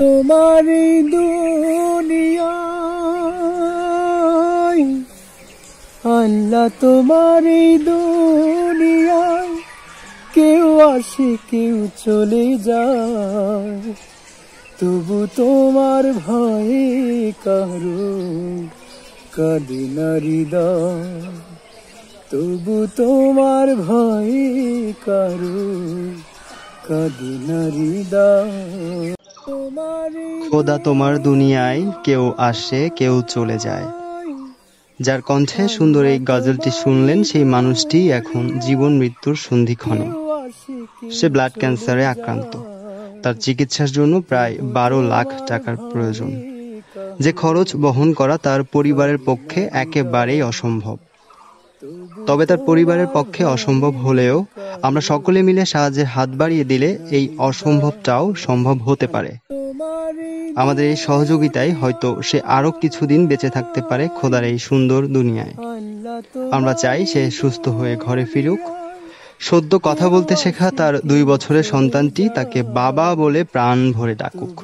তোমার এই দুনিয়ায় আল্লাহ, তোমার এই দুনিয়ায় কেউ আসে কেউ চলে যায়, তবু তোমার ভয়ে কারো কাঁদে না হৃদয়, তবু তোমার ভয়ে কারো কাঁদে না হৃদয়। খোদা তোমার দুনিয়ায় কেউ আসে কেউ চলে যায়। যার কণ্ঠে সুন্দর এই গজলটি শুনলেন সেই মানুষটি এখন জীবন মৃত্যুর সন্ধিক্ষণে। সে ব্লাড ক্যান্সারে আক্রান্ত। তার চিকিৎসার জন্য প্রায় 12 লাখ টাকার প্রয়োজন, যে খরচ বহন করা তার পরিবারের পক্ষে একেবারেই অসম্ভব। তবে তার পরিবারের পক্ষে অসম্ভব হলেও আমরা সকলে মিলে সাহায্যের হাত বাড়িয়ে দিলে এই অসম্ভবটাও সম্ভব হতে পারে। আমাদের এই সহযোগিতায় হয়তো সে আরো কিছুদিন বেঁচে থাকতে পারে খোদার এই সুন্দর দুনিয়ায়। আমরা চাই সে সুস্থ হয়ে ঘরে ফিরুক। সদ্য কথা বলতে শেখা তার 2 বছরের সন্তানটি তাকে বাবা বলে প্রাণ ভরে ডাকুক।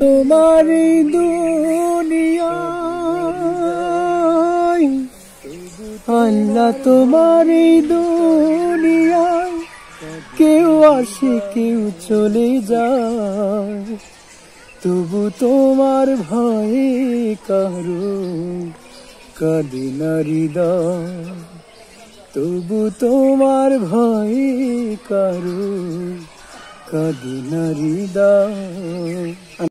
তোমার এই দুনিয়ায় আল্লাহ, তোমার এই দুনিয়ায় কেউ আসে কেউ চলে যায়, তবু তোমার ভয়ে কারো কাঁদে না হৃদয়, তবু তোমার ভয়ে কারো কাঁদে না হৃদয়।